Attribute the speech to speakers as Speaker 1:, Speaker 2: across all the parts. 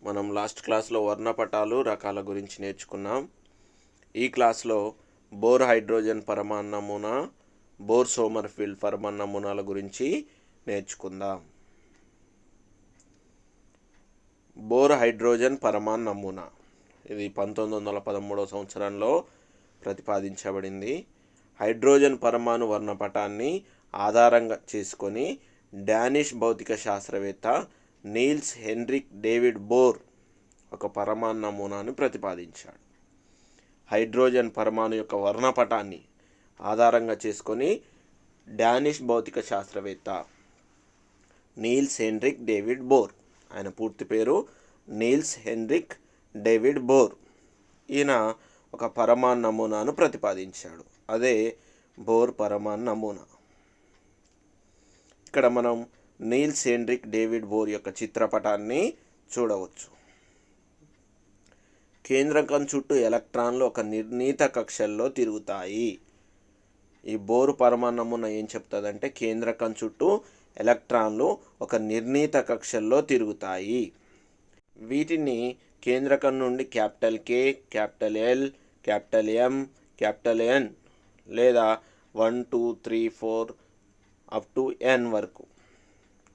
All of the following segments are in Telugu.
Speaker 1: మనం లాస్ట్ క్లాస్లో వర్ణపటాలు రకాల గురించి నేర్చుకున్నాం. ఈ క్లాస్లో బోర్ హైడ్రోజన్ పరమాణు నమూనా, బోర్ సోమర్ఫీల్డ్ పరమాణు నమూనాల గురించి నేర్చుకుందాం. బోర్ హైడ్రోజన్ పరమాణు నమూనా ఇది 1913 సంవత్సరంలో ప్రతిపాదించబడింది. హైడ్రోజన్ పరమాణు వర్ణపటాన్ని ఆధారంగా చేసుకొని డానిష్ భౌతిక శాస్త్రవేత్త నీల్స్ హెన్రిక్ డేవిడ్ బోర్ ఒక పరమాణు నమూనాను ప్రతిపాదించాడు. హైడ్రోజన్ పరమాణు యొక్క వర్ణపటాన్ని ఆధారంగా చేసుకొని డానిష్ భౌతిక శాస్త్రవేత్త నీల్స్ హెన్రిక్ డేవిడ్ బోర్, ఆయన పూర్తి పేరు నీల్స్ హెన్రిక్ డేవిడ్ బోర్, ఈయన ఒక పరమాణు నమూనాను ప్రతిపాదించాడు. అదే బోర్ పరమాణు నమూనా. ఇక్కడ మనం నీల్స్ హెన్రిక్ డేవిడ్ బోర్ యొక్క చిత్రపటాన్ని చూడవచ్చు. కేంద్రకం చుట్టూ ఎలక్ట్రాన్లు ఒక నిర్ణీత కక్షల్లో తిరుగుతాయి. ఈ బోర్ పరమాణు నమూనా ఏం చెప్తుందంటే కేంద్రకం చుట్టూ ఎలక్ట్రాన్లు ఒక నిర్ణీత కక్షల్లో తిరుగుతాయి. వీటిని కేంద్రకం నుండి capital K, capital L, capital M, capital N లేదా 1, 2, 3, 4 అప్ టు N వరకు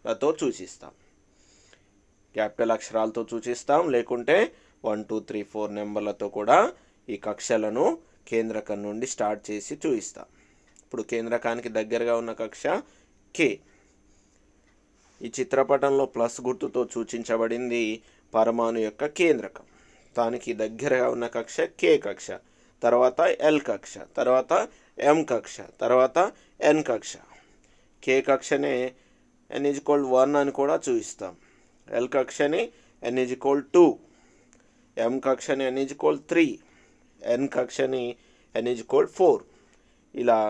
Speaker 1: లతో సూచిస్తాం. క్యాపిటల్ అక్షరాలతో సూచిస్తాం, లేకుంటే 1, 2, 3, 4 నెంబర్లతో కూడా ఈ కక్షలను కేంద్రకం నుండి స్టార్ట్ చేసి చూపిస్తాం. ఇప్పుడు కేంద్రకానికి దగ్గరగా ఉన్న కక్ష K. ఈ చిత్రపటంలో ప్లస్ గుర్తుతో సూచించబడింది పరమాణు యొక్క కేంద్రకం. దానికి దగ్గరగా ఉన్న కక్ష K కక్ష, తర్వాత L కక్ష, తర్వాత M కక్ష, తర్వాత N కక్ష. K కక్షనే n=1 అని కూడా చూపిస్తాం. L కక్షని n=2, M కక్షని n=3, N కక్షని n=4. ఇలా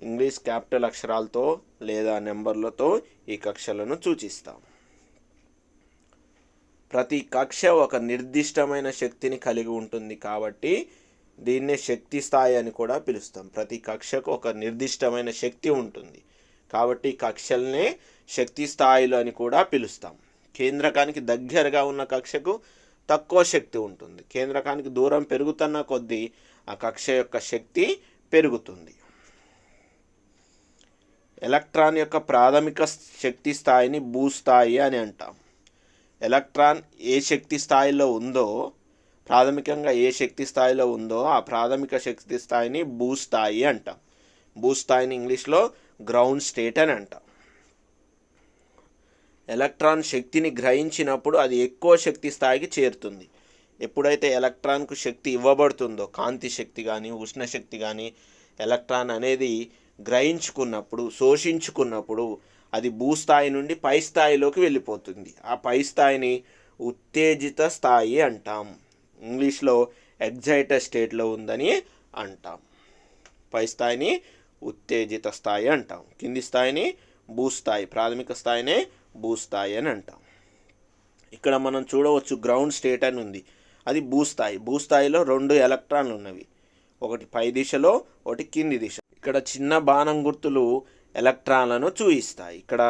Speaker 1: ఇంగ్లీష్ క్యాపిటల్ అక్షరాలతో లేదా నెంబర్లతో ఈ కక్షలను సూచిస్తాం. ప్రతి కక్ష ఒక నిర్దిష్టమైన శక్తిని కలిగి ఉంటుంది కాబట్టి దీన్నే శక్తి స్థాయి అని కూడా పిలుస్తాం. ప్రతి కక్షకు ఒక నిర్దిష్టమైన శక్తి ఉంటుంది కాబట్టి కక్షల్నే శక్తి స్థాయిలు అని కూడా పిలుస్తాం. కేంద్రకానికి దగ్గరగా ఉన్న కక్షకు తక్కువ శక్తి ఉంటుంది. కేంద్రకానికి దూరం పెరుగుతున్న కొద్దీ ఆ కక్ష యొక్క శక్తి పెరుగుతుంది. ఎలక్ట్రాన్ యొక్క ప్రాథమిక శక్తి స్థాయిని భూస్థాయి అని అంటాం. ఎలక్ట్రాన్ ఏ శక్తి స్థాయిలో ఉందో, ప్రాథమికంగా ఏ శక్తి స్థాయిలో ఉందో ఆ ప్రాథమిక శక్తి స్థాయిని భూస్థాయి అంటాం. భూస్థాయిని ఇంగ్లీష్లో గ్రౌండ్ స్టేట్ అని అంటాం. ఎలక్ట్రాన్ శక్తిని గ్రహించినప్పుడు అది ఎక్కువ శక్తి స్థాయికి చేరుతుంది. ఎప్పుడైతే ఎలక్ట్రాన్కు శక్తి ఇవ్వబడుతుందో, కాంతి శక్తి కానీ ఉష్ణ శక్తి కానీ ఎలక్ట్రాన్ అనేది గ్రహించుకున్నప్పుడు, శోషించుకున్నప్పుడు అది భూస్థాయి నుండి పై స్థాయిలోకి వెళ్ళిపోతుంది. ఆ పై స్థాయిని ఉత్తేజిత స్థాయి అంటాం. ఇంగ్లీష్లో ఎగ్జైటెడ్ స్టేట్లో ఉందని అంటాం. పై స్థాయిని ఉత్తేజిత స్థాయి అంటాం. కింది స్థాయిని భూస్థాయి, ప్రాథమిక స్థాయినే భూస్థాయి అని అంటాం. ఇక్కడ మనం చూడవచ్చు గ్రౌండ్ స్టేట్ అని ఉంది, అది భూస్థాయి. భూస్థాయిలో 2 ఎలక్ట్రాన్లు ఉన్నవి, ఒకటి పై దిశలో, ఒకటి కింది దిశ. ఇక్కడ చిన్న బాణం గుర్తులు ఎలక్ట్రాన్లను చూపిస్తాయి. ఇక్కడ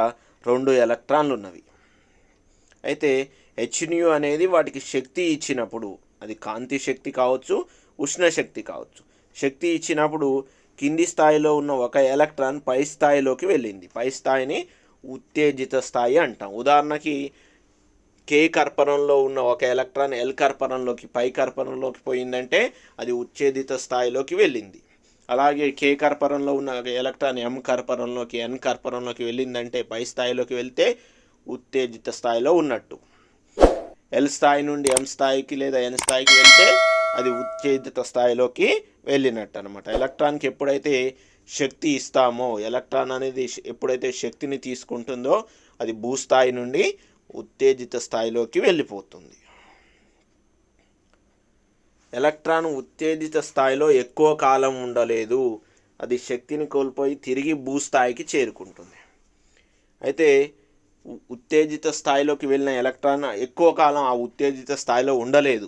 Speaker 1: 2 ఎలక్ట్రాన్లు ఉన్నవి. అయితే hν అనేది వాటికి శక్తి ఇచ్చినప్పుడు, అది కాంతి శక్తి కావచ్చు, ఉష్ణ శక్తి కావచ్చు, శక్తి ఇచ్చినప్పుడు కింది స్థాయిలో ఉన్న ఒక ఎలక్ట్రాన్ పై స్థాయిలోకి వెళ్ళింది. పై స్థాయిని ఉత్తేజిత స్థాయి అంటాం. ఉదాహరణకి K కర్పరంలో ఉన్న ఒక ఎలక్ట్రాన్ L కర్పరంలోకి, పై కర్పరంలోకి పోయిందంటే అది ఉత్తేజిత స్థాయిలోకి వెళ్ళింది. అలాగే K కర్పరంలో ఉన్న ఎలక్ట్రాన్ M కర్పరంలోకి, N కర్పరంలోకి వెళ్ళిందంటే పై స్థాయిలోకి వెళ్తే ఉత్తేజిత స్థాయిలో ఉన్నట్టు. L స్థాయి నుండి M స్థాయికి లేదా N స్థాయికి వెళ్తే అది ఉత్తేజిత స్థాయిలోకి వెళ్ళినట్టు అనమాట. ఎలక్ట్రాన్కి ఎప్పుడైతే శక్తి ఇస్తామో, ఎలక్ట్రాన్ అనేది ఎప్పుడైతే శక్తిని తీసుకుంటుందో అది భూస్థాయి నుండి ఉత్తేజిత స్థాయిలోకి వెళ్ళిపోతుంది. ఎలక్ట్రాన్ ఉత్తేజిత స్థాయిలో ఎక్కువ కాలం ఉండలేదు, అది శక్తిని కోల్పోయి తిరిగి భూస్థాయికి చేరుకుంటుంది. అయితే ఉత్తేజిత స్థాయిలోకి వెళ్ళిన ఎలక్ట్రాన్ ఎక్కువ కాలం ఆ ఉత్తేజిత స్థాయిలో ఉండలేదు,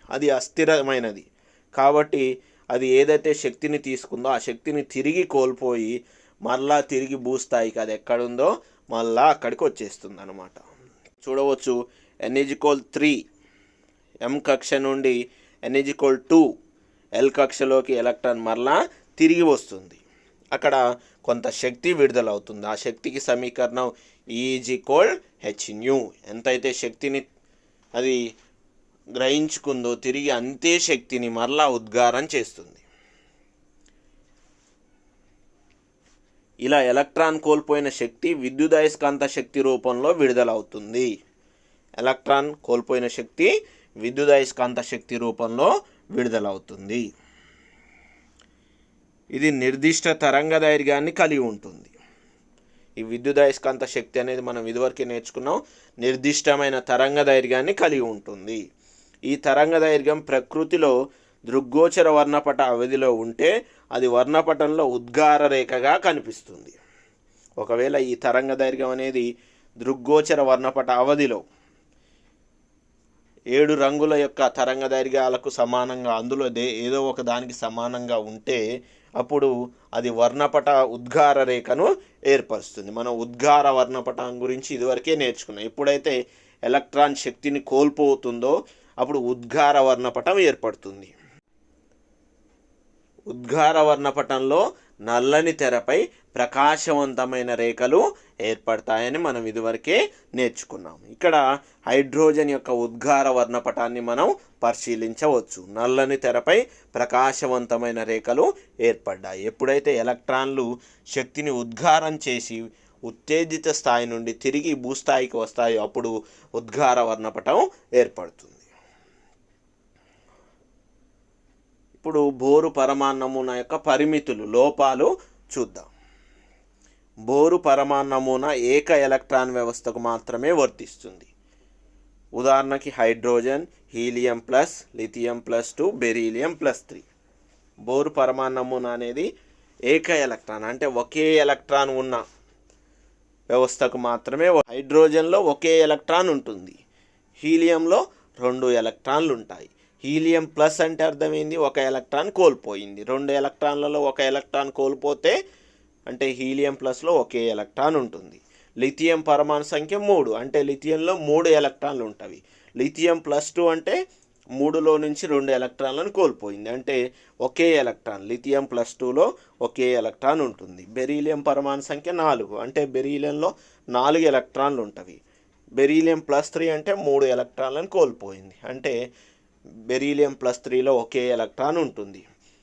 Speaker 1: అది అస్థిరమైనది. కాబట్టి అది ఏదైతే శక్తిని తీసుకుందో ఆ శక్తిని తిరిగి కోల్పోయి మళ్ళా తిరిగి భూస్థాయికి, అది ఎక్కడుందో మళ్ళా అక్కడికి వచ్చేస్తుంది అన్నమాట. చూడవచ్చు. n=3 m కక్ష నుండి n=2 l కక్షలోకి ఎలక్ట్రాన్ మరలా తిరిగి వస్తుంది. అక్కడ కొంత శక్తి విడుదలవుతుంది. ఆ శక్తికి సమీకరణం E=hν. ఎంతైతే శక్తిని అది గ్రహించుకుందో తిరిగి అంతే శక్తిని మరలా ఉద్గారం చేస్తుంది. ఇలా ఎలక్ట్రాన్ కోల్పోయిన శక్తి విద్యుదయస్కాంత శక్తి రూపంలో విడుదలవుతుంది. ఎలక్ట్రాన్ కోల్పోయిన శక్తి విద్యుదయస్కాంత శక్తి రూపంలో విడుదలవుతుంది. ఇది నిర్దిష్ట తరంగ దైర్ఘ్యాన్ని కలిగి ఉంటుంది. ఈ విద్యుదయస్కాంత శక్తి అనేది మనం ఇదివరకే నేర్చుకున్నాం. నిర్దిష్టమైన తరంగ దైర్ఘ్యాన్ని కలిగి ఉంటుంది. ఈ తరంగ దైర్ఘ్యం ప్రకృతిలో దృగ్గోచర వర్ణపట అవధిలో ఉంటే అది వర్ణపటంలో ఉద్గార రేఖగా కనిపిస్తుంది. ఒకవేళ ఈ తరంగ దైర్ఘ్యం అనేది దృగ్గోచర వర్ణపట అవధిలో 7 రంగుల యొక్క తరంగ దైర్ఘ్యాలకు సమానంగా అందులో ఏదో ఒక దానికి సమానంగా ఉంటే అప్పుడు అది వర్ణపట ఉద్గార రేఖను ఏర్పరుస్తుంది. మనం ఉద్గార వర్ణపటం గురించి ఇదివరకే నేర్చుకున్నాం. ఎప్పుడైతే ఎలక్ట్రాన్ శక్తిని కోల్పోతుందో అప్పుడు ఉద్గార వర్ణపటం ఏర్పడుతుంది. ఉద్గార వర్ణపటంలో నల్లని తెరపై ప్రకాశవంతమైన రేఖలు ఏర్పడతాయని మనం ఇదివరకే నేర్చుకున్నాం. ఇక్కడ హైడ్రోజన్ యొక్క ఉద్గార వర్ణపటాన్ని మనం పరిశీలించవచ్చు. నల్లని తెరపై ప్రకాశవంతమైన రేఖలు ఏర్పడ్డాయి. ఎప్పుడైతే ఎలక్ట్రాన్లు శక్తిని ఉద్గారం చేసి ఉత్తేజిత స్థాయి నుండి తిరిగి భూస్థాయికి వస్తాయో అప్పుడు ఉద్గార వర్ణపటం ఏర్పడుతుంది. ఇప్పుడు బోరు పరమాణు నమూనా యొక్క పరిమితులు, లోపాలు చూద్దాం. బోరు పరమాణు నమూనా ఏక ఎలక్ట్రాన్ వ్యవస్థకు మాత్రమే వర్తిస్తుంది. ఉదాహరణకి hydrogen, helium plus, lithium +2, beryllium +3. Bore పరమాణు నమూనా అనేది ఏక ఎలక్ట్రాన్ అంటే ఒకే ఎలక్ట్రాన్ ఉన్న వ్యవస్థకు మాత్రమే. హైడ్రోజన్లో ఒకే ఎలక్ట్రాన్ ఉంటుంది, హీలియంలో 2 ఎలక్ట్రాన్లు ఉంటాయి. హీలియం ప్లస్ అంటే అర్థమైంది, ఒక ఎలక్ట్రాన్ కోల్పోయింది. 2 ఎలక్ట్రాన్లలో ఒక ఎలక్ట్రాన్ కోల్పోతే అంటే హీలియం ప్లస్లో ఒకే ఎలక్ట్రాన్ ఉంటుంది. లిథియం పరమాణు సంఖ్య 3 అంటే లిథియంలో 3 ఎలక్ట్రాన్లు ఉంటాయి. లిథియం +2 అంటే 3లో నుంచి 2 ఎలక్ట్రాన్లను కోల్పోయింది అంటే ఒకే ఎలక్ట్రాన్. లిథియం +2లో ఒకే ఎలక్ట్రాన్ ఉంటుంది. బెరీలియం పరమాణు సంఖ్య 4 అంటే బెరీలియంలో 4 ఎలక్ట్రాన్లు ఉంటాయి. బెరీలియం +3 అంటే 3 ఎలక్ట్రాన్లను కోల్పోయింది అంటే బెరీలియం +3లో ఒకే ఎలక్ట్రాన్ ఉంటుంది.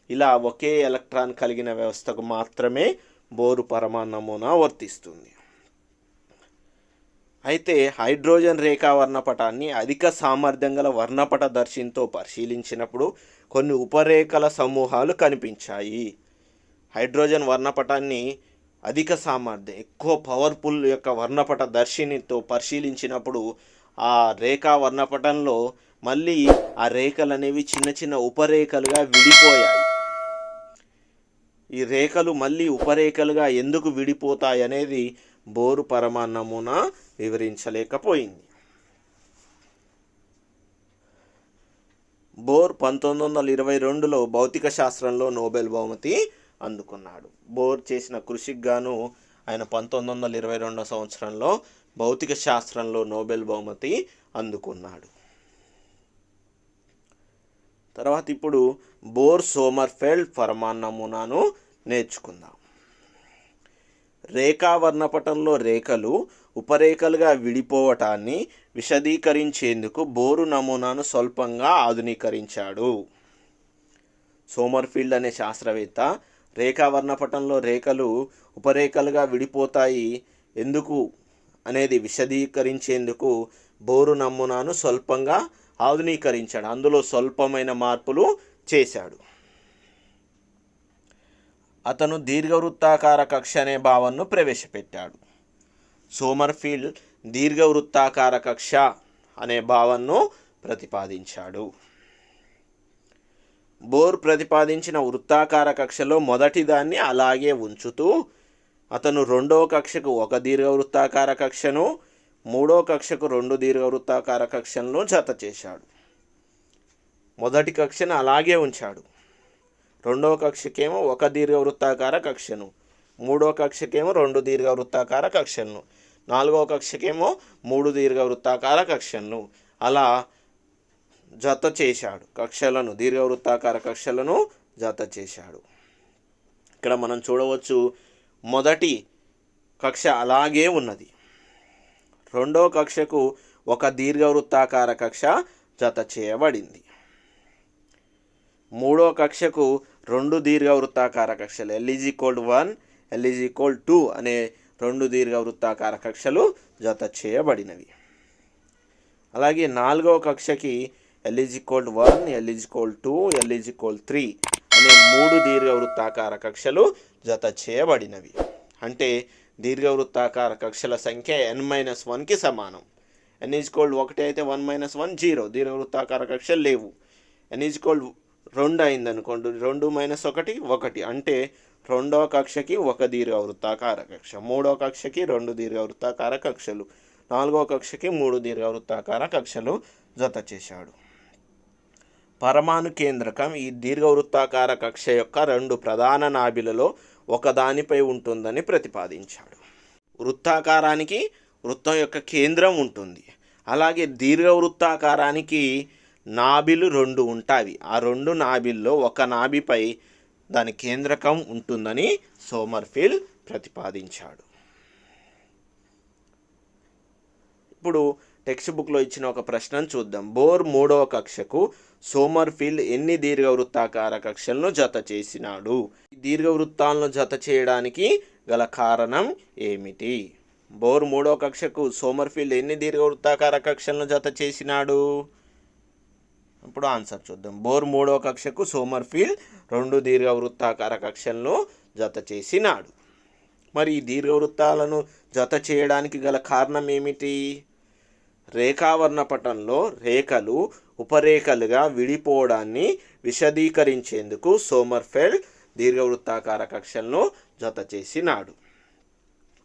Speaker 1: ఇలా ఒకే ఎలక్ట్రాన్ కలిగిన వ్యవస్థకు మాత్రమే బోరు పరమాణు నమూనా వర్తిస్తుంది. అయితే హైడ్రోజన్ రేఖా వర్ణపటాన్ని అధిక సామర్థ్యం గల వర్ణపట దర్శినితో పరిశీలించినప్పుడు కొన్ని ఉపరేఖల సమూహాలు కనిపించాయి. హైడ్రోజన్ వర్ణపటాన్ని అధిక సామర్థ్యం ఎక్కువ పవర్ఫుల్ యొక్క వర్ణపట దర్శినితో పరిశీలించినప్పుడు ఆ రేఖా వర్ణపటంలో మళ్ళీ ఆ రేఖలు అనేవి చిన్న చిన్న ఉపరేఖలుగా విడిపోయాయి. ఈ రేఖలు మళ్ళీ ఉపరేఖలుగా ఎందుకు విడిపోతాయి అనేది బోరు పరమాణు నమూనా వివరించలేకపోయింది. బోర్ 1922లో భౌతిక శాస్త్రంలో నోబెల్ బహుమతి అందుకున్నాడు. బోర్ చేసిన కృషికి గాను ఆయన 1922 సంవత్సరంలో భౌతిక శాస్త్రంలో నోబెల్ బహుమతి అందుకున్నాడు. తర్వాత ఇప్పుడు బోర్ సోమర్ఫెల్డ్ పరమాణు నమూనాను నేర్చుకుందాం. రేఖా వర్ణపటంలో రేఖలు ఉపరేఖలుగా విడిపోవటాన్ని విశదీకరించేందుకు బోరు నమూనాను స్వల్పంగా ఆధునీకరించాడు. సోమర్ఫీల్డ్ అనే శాస్త్రవేత్త రేఖా వర్ణపటంలో రేఖలు ఉపరేఖలుగా విడిపోతాయి ఎందుకు అనేది విశదీకరించేందుకు బోరు నమూనాను స్వల్పంగా ఆధునీకరించాడు. అందులో స్వల్పమైన మార్పులు చేశాడు. అతను దీర్ఘవృత్తాకార కక్ష అనే భావనను ప్రవేశపెట్టాడు. సోమర్ఫీల్డ్ దీర్ఘవృత్తాకార కక్ష అనే భావనను ప్రతిపాదించాడు. బోర్ ప్రతిపాదించిన వృత్తాకార కక్షలో మొదటి దాన్ని అలాగే ఉంచుతూ అతను రెండవ కక్షకు ఒక దీర్ఘవృత్తాకార కక్షను, మూడో కక్షకు 2 దీర్ఘవృత్తాకార కక్షలను జత చేశాడు. మొదటి కక్షను అలాగే ఉంచాడు. రెండవ కక్షకేమో ఒక దీర్ఘవృత్తాకార కక్షను, మూడో కక్షకేమో 2 దీర్ఘవృత్తాకార కక్షలను నాలుగవ కక్షకేమో 3 దీర్ఘవృత్తాకార కక్షలను అలా జత చేశాడు. కక్షలను, దీర్ఘవృత్తాకార కక్షలను జత చేశాడు. ఇక్కడ మనం చూడవచ్చు మొదటి కక్ష అలాగే ఉన్నది. రెండవ కక్షకు ఒక దీర్ఘవృత్తాకార కక్ష జత చేయబడింది. మూడవ కక్షకు 2 దీర్ఘవృత్తాకార కక్షలు L=1 L=2 అనే 2 దీర్ఘవృత్తాకార కక్షలు జత చేయబడినవి. అలాగే నాలుగవ కక్షకి L=1 L=2 L=3 అనే 3 దీర్ఘవృత్తాకార కక్షలు జత చేయబడినవి. అంటే దీర్ఘవృత్తాకార కక్షల సంఖ్య n-1కి సమానం. n=1 అయితే 1 - 1 0, దీర్ఘవృత్తాకార కక్షలు లేవు. n=2 అయిందనుకోండి, 2 - 1 1, అంటే రెండవ కక్షకి ఒక దీర్ఘవృత్తాకార కక్ష, మూడవ కక్షకి 2 దీర్ఘవృత్తాకార కక్షలు, నాలుగవ కక్షకి 3 దీర్ఘవృత్తాకార కక్షలు జత చేశాడు. పరమాణు కేంద్రకం ఈ దీర్ఘవృత్తాకార కక్ష యొక్క 2 ప్రధాన నాభిలలో ఒకదానిపై ఉంటుందని ప్రతిపాదించాడు. వృత్తాకారానికి వృత్తం యొక్క కేంద్రం ఉంటుంది. అలాగే దీర్ఘవృత్తాకారానికి నాభిలు 2 ఉంటాయి. ఆ 2 నాభిల్లో ఒక నాభిపై దాని కేంద్రకం ఉంటుందని సోమర్ఫెల్డ్ ప్రతిపాదించాడు. ఇప్పుడు టెక్స్ట్ బుక్లో ఇచ్చిన ఒక ప్రశ్నను చూద్దాం. బోర్ 3వ కక్షకు సోమర్ఫెల్డ్ ఎన్ని దీర్ఘవృత్తాకార కక్షలను జత చేసినాడు? దీర్ఘవృత్తాలను జత చేయడానికి గల కారణం ఏమిటి? బోర్ 3వ కక్షకు సోమర్ఫెల్డ్ ఎన్ని దీర్ఘవృత్తాకార కక్షలను జత చేసినాడు? ఇప్పుడు ఆన్సర్ చూద్దాం. బోర్ 3వ కక్షకు సోమర్ఫెల్డ్ 2 దీర్ఘవృత్తాకార కక్షలను జత చేసినాడు. మరి ఈ దీర్ఘవృత్తాలను జత చేయడానికి గల కారణం ఏమిటి? రేఖావర్ణపటంలో రేఖలు ఉపరేఖలుగా విడిపోవడాన్ని విశదీకరించేందుకు సోమర్ఫెల్డ్ దీర్ఘవృత్తాకార కక్షలను జత చేసినాడు.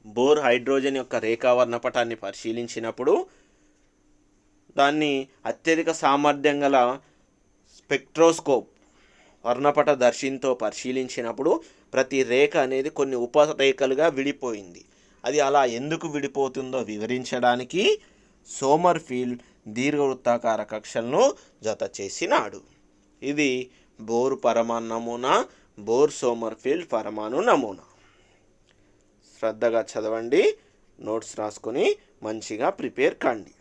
Speaker 1: బోర్ హైడ్రోజన్ యొక్క రేఖావర్ణపటాన్ని పరిశీలించినప్పుడు దాన్ని అత్యధిక సామర్థ్యం గల స్పెక్ట్రోస్కోప్ వర్ణపట దర్శినితో పరిశీలించినప్పుడు ప్రతి రేఖ అనేది కొన్ని ఉపరేఖలుగా విడిపోయింది. అది అలా ఎందుకు విడిపోతుందో వివరించడానికి సోమర్ఫెల్డ్ దీర్ఘవృత్తాకార కక్షలను జత చేసినాడు. ఇది బోర్ పరమాణు నమూనా, బోర్ సోమర్ఫెల్డ్ పరమాణు నమూనా. శ్రద్ధగా చదవండి, నోట్స్ రాసుకొని మంచిగా ప్రిపేర్ కండి.